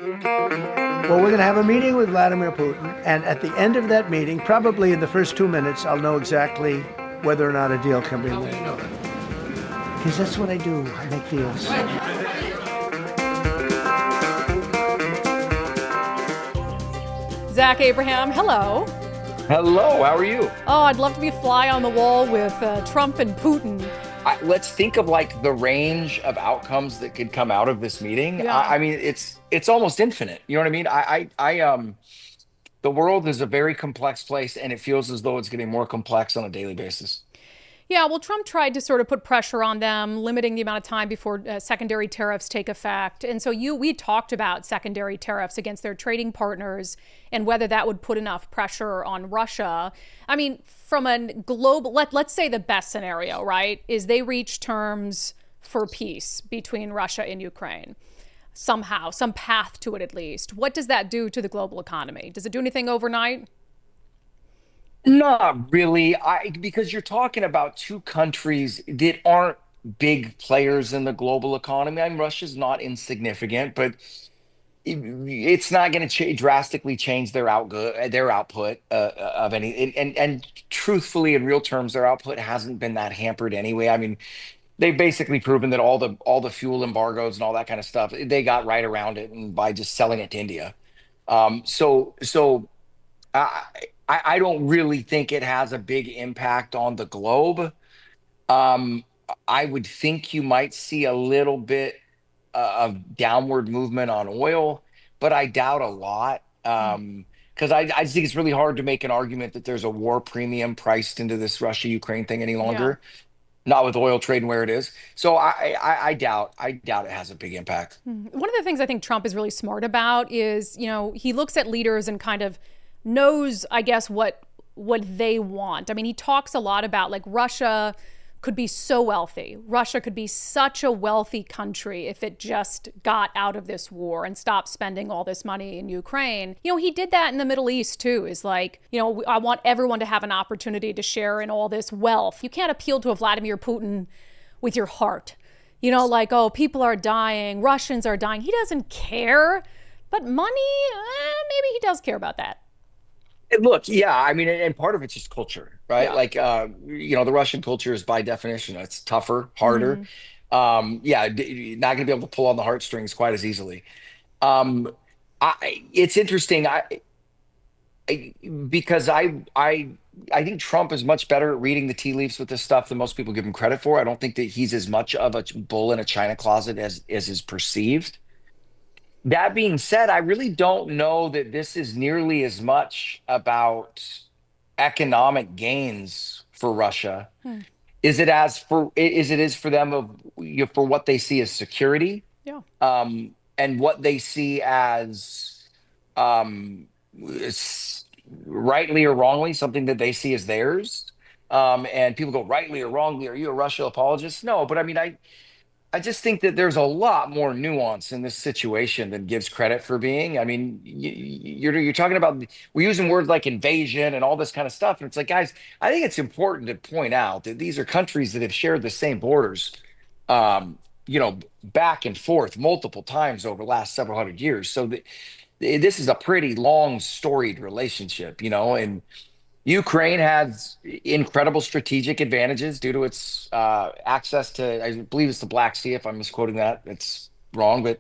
Well, we're going to have a meeting with Vladimir Putin, and at the end of that meeting, probably in the first 2 minutes, I'll know exactly whether or not a deal can be made. Because that's what I do. I make deals. Zach Abraham, hello. Hello, how are you? Oh, I'd love to be a fly on the wall with Trump and Putin. Let's think of like the range of outcomes that could come out of this meeting. Yeah. I mean, it's almost infinite. You know what I mean? The world is a very complex place, and it feels as though it's getting more complex on a daily basis. Yeah, well, Trump tried to sort of put pressure on them, limiting the amount of time before secondary tariffs take effect. And so we talked about secondary tariffs against their trading partners and whether that would put enough pressure on Russia. I mean, from a global, let's say the best scenario, right, is they reach terms for peace between Russia and Ukraine. Somehow, some path to it at least. What does that do to the global economy? Does it do anything overnight? Not really. Because you're talking about two countries that aren't big players in the global economy. I mean, Russia's not insignificant, but it's not going to drastically change their output of any. And truthfully, in real terms, their output hasn't been that hampered anyway. I mean, they've basically proven that all the fuel embargoes and all that kind of stuff, they got right around it, and by just selling it to India. So I I don't really think it has a big impact on the globe. Um, I would think you might see a little bit of downward movement on oil, but I doubt a lot. Because I just think it's really hard to make an argument that there's a war premium priced into this Russia-Ukraine thing any Yeah. longer. Not with oil trading where it is. So I doubt it has a big impact. One of the things I think Trump is really smart about is, he looks at leaders and kind of knows, I guess, what they want. I mean, he talks a lot about like Russia could be so wealthy. Russia could be such a wealthy country if it just got out of this war and stopped spending all this money in Ukraine. He did that in the Middle East too, is like, I want everyone to have an opportunity to share in all this wealth. You can't appeal to a Vladimir Putin with your heart. Like, oh, people are dying, Russians are dying. He doesn't care. But money, maybe he does care about that. And look, yeah, I mean, and part of it's just culture, right? Yeah. Like, the Russian culture is by definition, it's tougher, harder. Mhm. Yeah, not going to be able to pull on the heartstrings quite as easily. Um, it's interesting. Because I think Trump is much better at reading the tea leaves with this stuff than most people give him credit for. I don't think that he's as much of a bull in a china closet as is perceived. That being said, I really don't know that this is nearly as much about economic gains for Russia. Hmm. Is it is for them for what they see as security, Yeah. and what they see as um, rightly or wrongly something that they see as theirs. And people go, rightly or wrongly, are you a Russia apologist? No, but I mean, I just think that there's a lot more nuance in this situation than gives credit for being. I mean, you're talking about, we're using words like invasion and all this kind of stuff, and it's like, guys, I think it's important to point out that these are countries that have shared the same borders, back and forth multiple times over the last several hundred years. So this is a pretty long storied relationship, and Ukraine has incredible strategic advantages due to its access to, I believe it's the Black Sea. If I'm misquoting that, it's wrong, but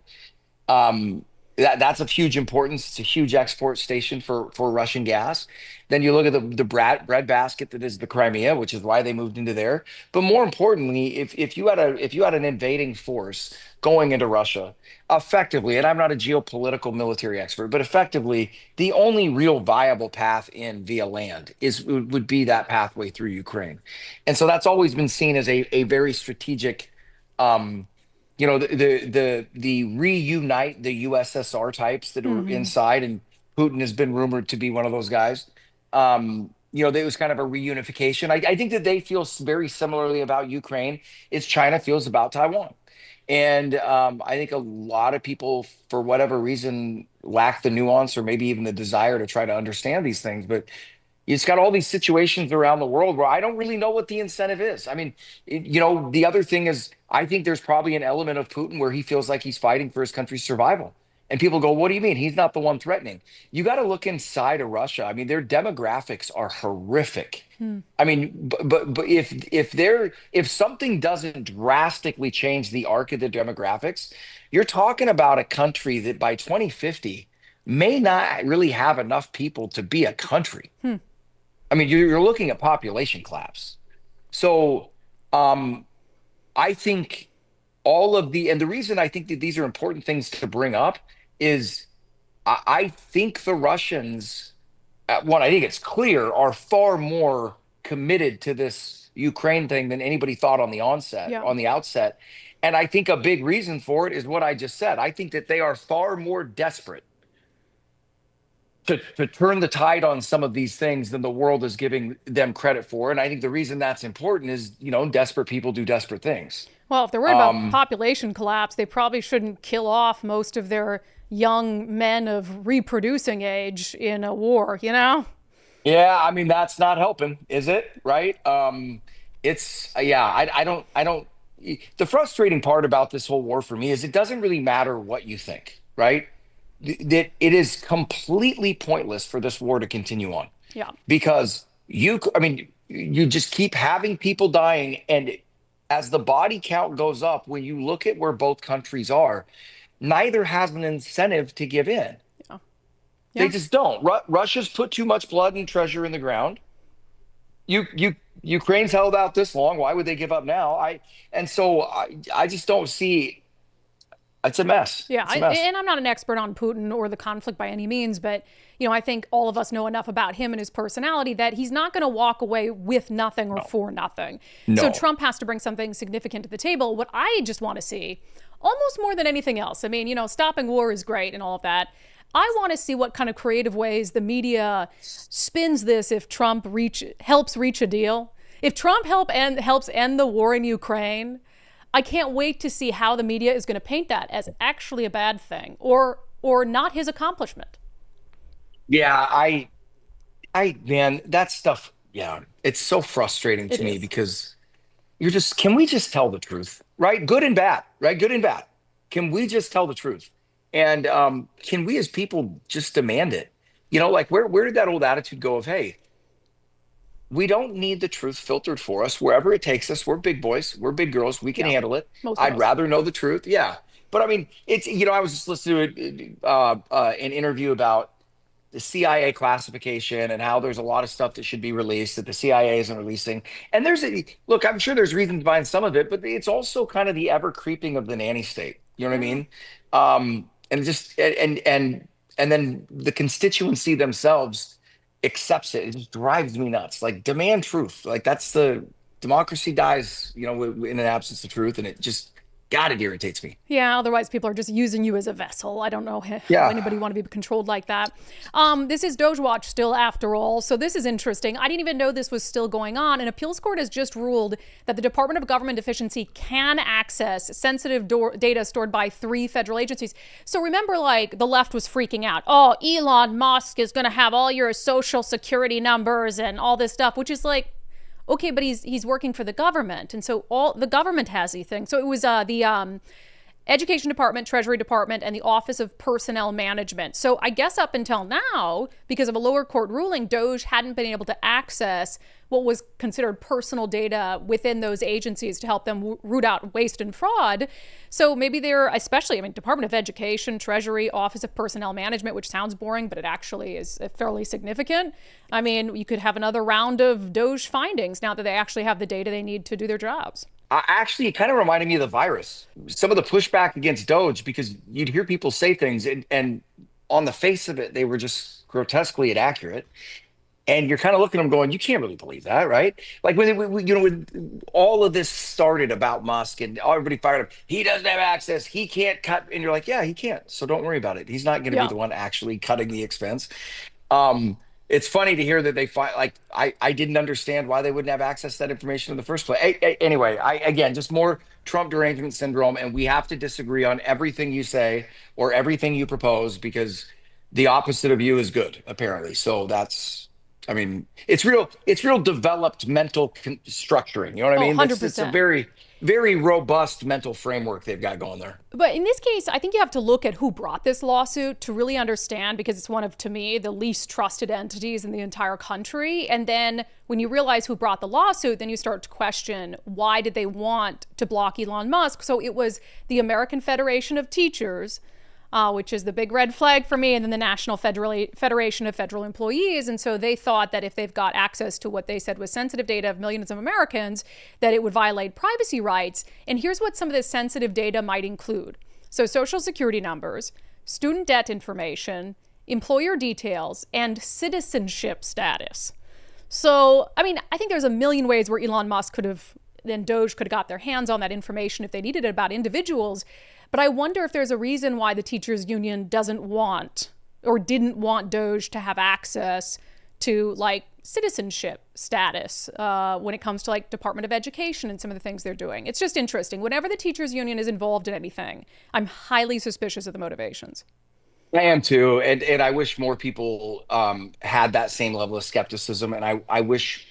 um, that's of huge importance. It's a huge export station for Russian gas. Then you look at the bread basket that is the Crimea, which is why they moved into there. But more importantly, if you had an invading force going into Russia, effectively, and I'm not a geopolitical military expert, but effectively, the only real viable path in via land would be that pathway through Ukraine, and so that's always been seen as a very strategic. Um, the reunite the USSR types that were Hmm. inside, and Putin has been rumored to be one of those guys. There was kind of a reunification. I think that they feel very similarly about Ukraine as China feels about Taiwan. And I think a lot of people, for whatever reason, lack the nuance or maybe even the desire to try to understand these things. But it's got all these situations around the world where I don't really know what the incentive is. I mean, the other thing is, I think there's probably an element of Putin where he feels like he's fighting for his country's survival. And people go, what do you mean? He's not the one threatening. You got to look inside of Russia. I mean, their demographics are horrific. I mean, but if something doesn't drastically change the arc of the demographics, you're talking about a country that by 2050 may not really have enough people to be a country. I mean, you're looking at population collapse. So I think and the reason I think that these are important things to bring up is I think the Russians, one, I think it's clear, are far more committed to this Ukraine thing than anybody thought on the Yeah. outset. And I think a big reason for it is what I just said. I think that they are far more desperate to turn the tide on some of these things than the world is giving them credit for. And I think the reason that's important is, desperate people do desperate things. Well, if they're worried about population collapse, they probably shouldn't kill off most of their young men of reproducing age in a war, Yeah, I mean, that's not helping, is it? Right? I don't. The frustrating part about this whole war for me is it doesn't really matter what you think, right? That it is completely pointless for this war to continue on. Yeah. Because you just keep having people dying. And as the body count goes up, when you look at where both countries are, neither has an incentive to give in. Yeah. They just don't. Russia's put too much blood and treasure in the ground. Ukraine's held out this long. Why would they give up now? I just don't see. It's a mess. Yeah, It's a mess. and I'm not an expert on Putin or the conflict by any means, but I think all of us know enough about him and his personality that he's not going to walk away with nothing or for nothing. No. So Trump has to bring something significant to the table. What I just want to see, almost more than anything else, I mean, stopping war is great and all of that. I want to see what kind of creative ways the media spins this if Trump helps reach a deal. If Trump helps end the war in Ukraine, I can't wait to see how the media is going to paint that as actually a bad thing or not his accomplishment. Yeah, man, that stuff, yeah, it's so frustrating to me because can we just tell the truth, right? Good and bad, right? Good and bad. Can we just tell the truth? And can we as people just demand it? Like where did that old attitude go of, hey, we don't need the truth filtered for us. Wherever it takes us, we're big boys, we're big girls, we can handle it. I'd rather know the truth. Yeah. But I mean, it's, I was just listening to an interview about the CIA classification and how there's a lot of stuff that should be released that the CIA isn't releasing. And look, I'm sure there's reasons behind some of it, but it's also kind of the ever creeping of the nanny state. You know what I mean? And then the constituency themselves accepts it. It just drives me nuts. Like, demand truth. Like, that's the democracy dies, in an absence of truth, and it irritates me. Yeah, otherwise people are just using you as a vessel. I don't know how anybody want to be controlled like that. This is DOGE Watch still, after all, so this is interesting. I didn't even know this was still going on. An appeals court has just ruled that the Department of Government Efficiency can access sensitive data stored by 3 federal agencies. So remember, like, the left was freaking out. Oh, Elon Musk is going to have all your social security numbers and all this stuff, which is like, okay, but he's working for the government, and so all the government has these things. So it was the Education Department, Treasury Department, and the Office of Personnel Management. So I guess up until now, because of a lower court ruling, DOGE hadn't been able to access what was considered personal data within those agencies to help them root out waste and fraud. So maybe they're, especially, Department of Education, Treasury, Office of Personnel Management, which sounds boring, but it actually is fairly significant. You could have another round of DOGE findings now that they actually have the data they need to do their jobs. Actually, it kind of reminded me of the virus. Some of the pushback against DOGE, because you'd hear people say things and on the face of it, they were just grotesquely inaccurate. And you're kind of looking at them going, you can't really believe that, right? Like when all of this started about Musk and everybody fired up, he doesn't have access, he can't cut. And you're like, yeah, he can't. So don't worry about it. He's not going to be the one actually cutting the expense. It's funny to hear that they find, like, I didn't understand why they wouldn't have access to that information in the first place. Anyway, again, just more Trump derangement syndrome. And we have to disagree on everything you say or everything you propose because the opposite of you is good, apparently. So that's I mean, it's real developed mental structuring. You know what I Oh, mean? It's a 100%. very, very robust mental framework they've got going there. But in this case, I think you have to look at who brought this lawsuit to really understand, because it's one of, to me, the least trusted entities in the entire country. And then when you realize who brought the lawsuit, then you start to question, why did they want to block Elon Musk? So it was the American Federation of Teachers, which is the big red flag for me, and then the National Federation of Federal Employees. And so they thought that if they've got access to what they said was sensitive data of millions of Americans, that it would violate privacy rights. And here's what some of this sensitive data might include. So social security numbers, student debt information, employer details, and citizenship status. So, I mean, I think there's a million ways where Elon Musk could have, then DOGE could have got their hands on that information if they needed it about individuals. But I wonder if there's a reason why the teachers union doesn't want or didn't want DOGE to have access to like citizenship status when it comes to like Department of Education and some of the things they're doing. It's just interesting. Whenever the teachers union is involved in anything, I'm highly suspicious of the motivations. I am too, and I wish more people had that same level of skepticism, and I wish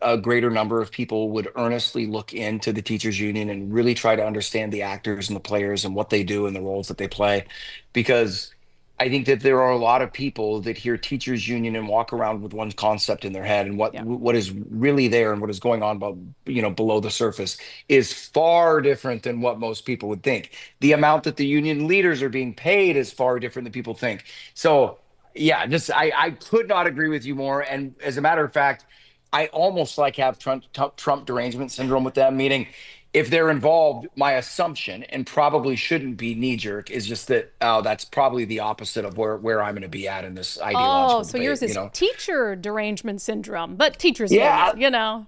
a greater number of people would earnestly look into the teachers union and really try to understand the actors and the players and what they do and the roles that they play, because I think that there are a lot of people that hear teachers union and walk around with one concept in their head, and Yeah. what is really there and what is going on below the surface is far different than what most people would think. The amount that the union leaders are being paid is far different than people think. So yeah, just I could not agree with you more. And as a matter of fact, I almost like have Trump derangement syndrome with them, meaning if they're involved, my assumption, and probably shouldn't be knee jerk, is just that, oh, that's probably the opposite of where I'm going to be at in this Oh, ideological so debate, yours is teacher derangement syndrome, but teachers Yeah, union, you know.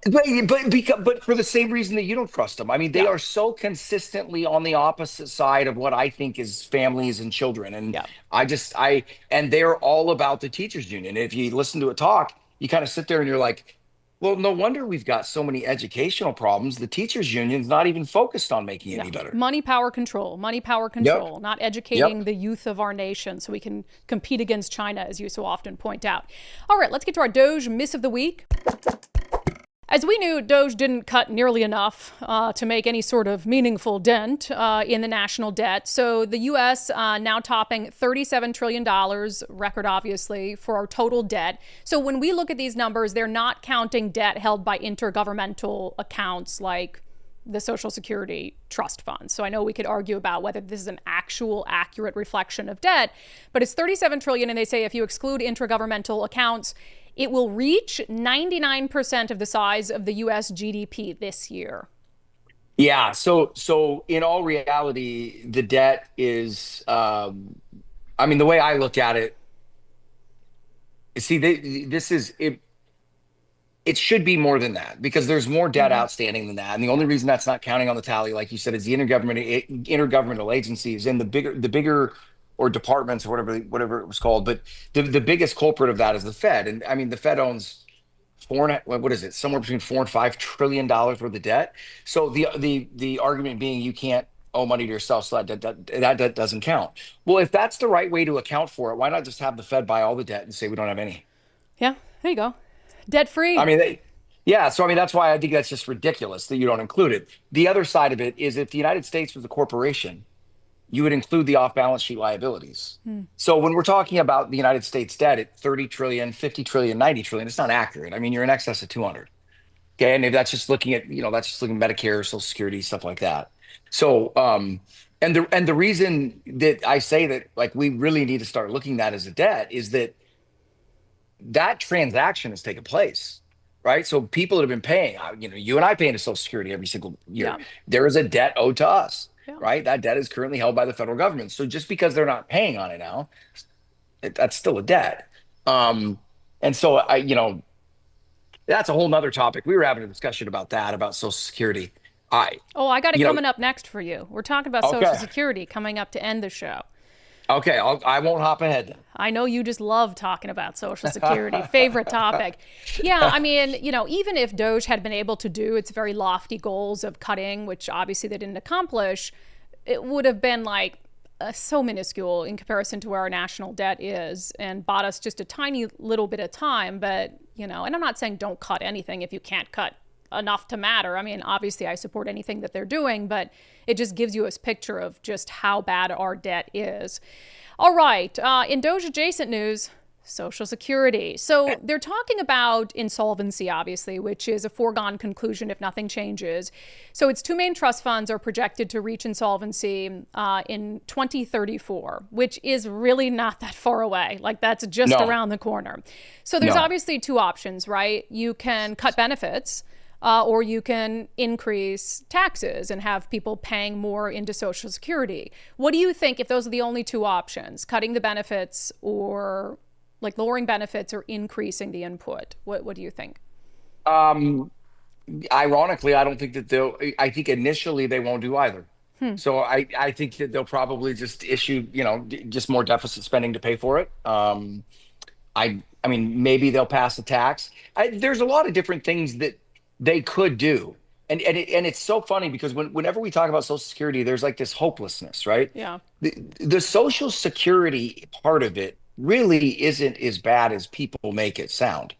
but for the same reason that you don't trust them. I mean, they Yeah. are so consistently on the opposite side of what I think is families and children, and Yeah. and they're all about the teachers union. If you listen to a talk, you kind of sit there and you're like, well, no wonder we've got so many educational problems. The teachers union's not even focused on making it Yeah. any better. Money, power, Yep. control, not Yep. educating the youth of our nation so we can compete against China, as you so often point out. All right, let's get to our DOGE miss of the week. As we knew, DOGE didn't cut nearly enough to make any sort of meaningful dent in the national debt. So the U.S. Now topping $37 trillion, record obviously, for our total debt. So when we look at these numbers, they're not counting debt held by intergovernmental accounts like the Social Security trust fund. So I know we could argue about whether this is an actual accurate reflection of debt, but it's $37 trillion, and they say if you exclude intergovernmental accounts, it will reach 99% of the size of the US GDP this year. Yeah. So in all reality, the debt is, I mean, the way I look at it, see, this is it. It should be more than that because there's more debt outstanding than that. And the only reason that's not counting on the tally, like you said, is the intergovernmental agencies and the bigger or departments or whatever it was called. But the biggest culprit of that is the Fed. And I mean, the Fed owns what is it? Somewhere between $4 and $5 trillion worth of debt. So the argument being you can't owe money to yourself, so that debt doesn't count. Well, if that's the right way to account for it, why not just have the Fed buy all the debt and say we don't have any? Yeah, there you go. Debt free. I mean, yeah. So I mean, that's why I think that's just ridiculous that you don't include it. The other side of it is if the United States was a corporation, you would include the off-balance sheet liabilities. So when we're talking about the United States debt at 30 trillion, 50 trillion, 90 trillion, it's not accurate. I mean, you're in excess of 200. Okay. And if that's just looking at, that's just looking at Medicare, Social Security, stuff like that. So, and the reason that I say that, like, we really need to start looking at that as a debt is that transaction has taken place, right? So people that have been paying, you and I pay into Social Security every single year. Yeah. There is a debt owed to us, Yeah. right? That debt is currently held by the federal government. So just because they're not paying on it now, that's still a debt. And so that's a whole nother topic. We were having a discussion about that, about Social Security. I got it coming up next for you. We're talking about Social Security coming up to end the show. Okay, I won't hop ahead then. I know you just love talking about Social Security. Favorite topic. Yeah, I mean, even if DOGE had been able to do its very lofty goals of cutting, which obviously they didn't accomplish, it would have been like so minuscule in comparison to where our national debt is and bought us just a tiny little bit of time. But And I'm not saying don't cut anything if you can't cut enough to matter. I mean, obviously I support anything that they're doing, but it just gives you a picture of just how bad our debt is. All right. In DOGE adjacent news, Social Security. So they're talking about insolvency, obviously, which is a foregone conclusion if nothing changes. So its two main trust funds are projected to reach insolvency in 2034, which is really not that far away. Like that's just around the corner. So there's obviously two options, right? You can cut benefits. Or you can increase taxes and have people paying more into Social Security. What do you think if those are the only two options, cutting the benefits or like lowering benefits or increasing the input? What do you think? Ironically, I don't think that I think initially they won't do either. So I think that they'll probably just issue, just more deficit spending to pay for it. I mean, maybe they'll pass a tax. There's a lot of different things that they could do. And it's so funny because whenever we talk about Social Security, there's like this hopelessness, right? Yeah. The Social Security part of it really isn't as bad as people make it sound.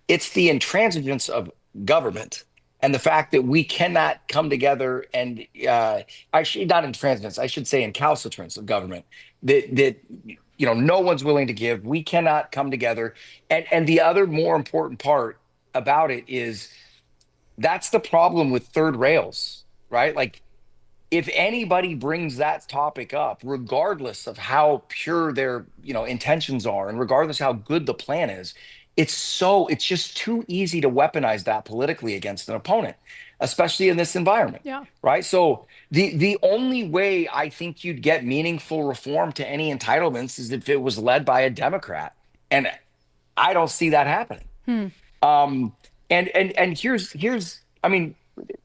It's the intransigence of government and the fact that we cannot come together and not intransigence, I should say incalcitrance of government that no one's willing to give. We cannot come together. And the other more important part about it is that's the problem with third rails, right? Like if anybody brings that topic up, regardless of how pure their, intentions are, and regardless how good the plan is, it's just too easy to weaponize that politically against an opponent, especially in this environment. Yeah. Right. So the only way I think you'd get meaningful reform to any entitlements is if it was led by a Democrat. And I don't see that happening. And here's, I mean,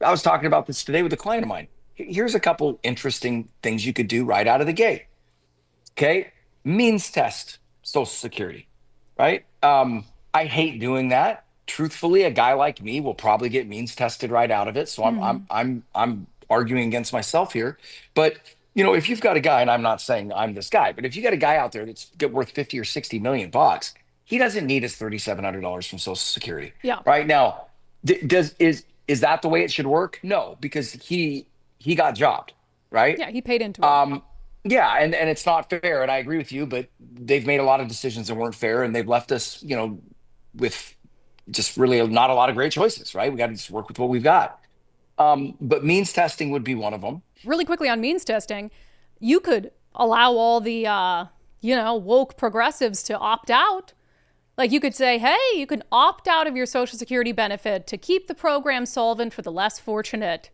I was talking about this today with a client of mine. Here's a couple interesting things you could do right out of the gate. Okay. Means test Social Security, right? I hate doing that. Truthfully, a guy like me will probably get means tested right out of it. So I'm arguing against myself here. But if you've got a guy, and I'm not saying I'm this guy, but if you got a guy out there that's worth 50 or 60 million bucks, he doesn't need his $3,700 from Social Security. Yeah. Right now, is that the way it should work? No, because he got jobbed, right? Yeah, he paid into it. Yeah, and it's not fair, and I agree with you, but they've made a lot of decisions that weren't fair, and they've left us, with just really not a lot of great choices, right? We got to just work with what we've got. But means testing would be one of them. Really quickly on means testing, you could allow all the, woke progressives to opt out. Like you could say, hey, you can opt out of your Social Security benefit to keep the program solvent for the less fortunate.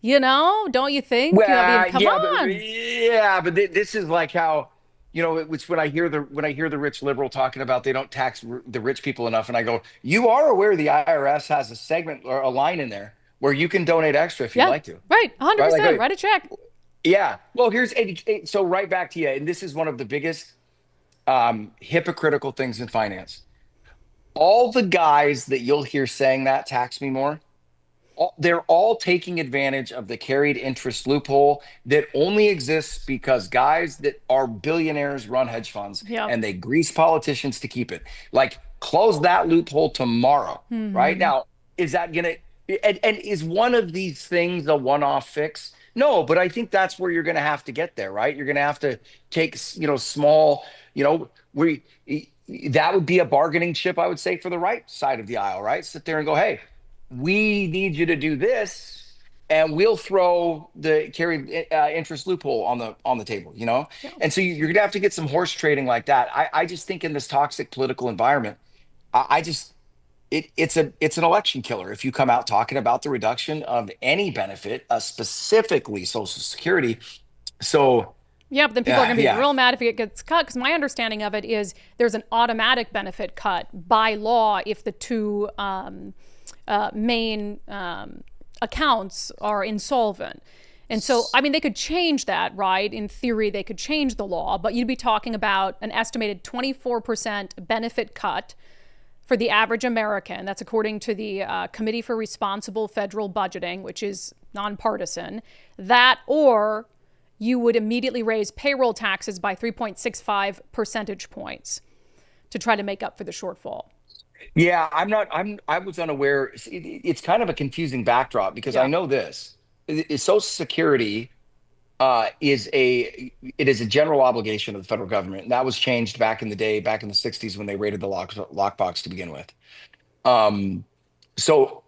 Don't you think? Well, come on. But this is like how, it's when I hear the rich liberal talking about they don't tax the rich people enough, and I go, you are aware the IRS has a segment or a line in there where you can donate extra if you'd like to. Right, 100%. Right? Like, write a check. Yeah. Well, so right back to you, and this is one of the biggest hypocritical things in finance. All the guys that you'll hear saying that tax me more, they're all taking advantage of the carried interest loophole that only exists because guys that are billionaires run hedge funds and they grease politicians to keep it. Like, close that loophole tomorrow. Right now, is that gonna and is one of these things a one-off fix? No, but I think that's where you're going to have to get there, right? You're going to have to take, small, that would be a bargaining chip, I would say, for the right side of the aisle, right? Sit there and go, hey, we need you to do this, and we'll throw the carried interest loophole on the table, Yeah. And so you're going to have to get some horse trading like that. I just think in this toxic political environment, it's an election killer if you come out talking about the reduction of any benefit, specifically Social Security. So yeah, but then people are going to be real mad if it gets cut, because my understanding of it is there's an automatic benefit cut by law if the two main accounts are insolvent. And so, I mean, they could change that, right? In theory, they could change the law, but you'd be talking about an estimated 24% benefit cut for the average American. That's according to the Committee for Responsible Federal Budgeting, which is nonpartisan. That, or you would immediately raise payroll taxes by 3.65 percentage points to try to make up for the shortfall. Yeah, I was unaware. It's kind of a confusing backdrop because I Yeah. know this. Social Security it is a general obligation of the federal government. And that was changed back in the day, back in the 60s when they raided the lockbox to begin with. Um, so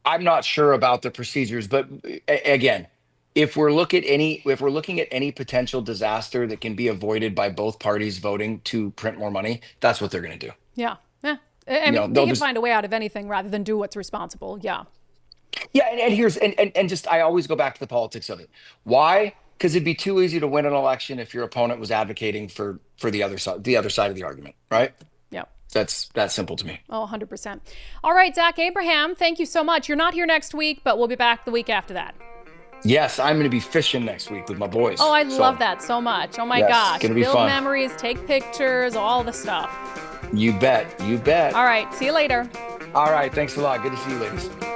I'm not sure about the procedures, but again, if we're looking at any potential disaster that can be avoided by both parties voting to print more money, that's what they're going to do. Yeah. Yeah. I You know, mean, they they'll can just find a way out of anything rather than do what's responsible. Yeah. yeah, and here's and just I always go back to the politics of it. Why? Because it'd be too easy to win an election if your opponent was advocating for the other side of the argument, right? Yeah. That's that simple to me. Oh, 100%. All right, Zach Abraham, thank you so much. You're not here next week, but we'll be back the week after that. Yes, I'm going to be fishing next week with my boys. Oh, I So, love that so much. Oh my yes, gosh. gonna be Build fun. memories, take pictures, all the stuff. You bet. You bet. All right, see you later. All right. Thanks a lot. Good to see you, ladies.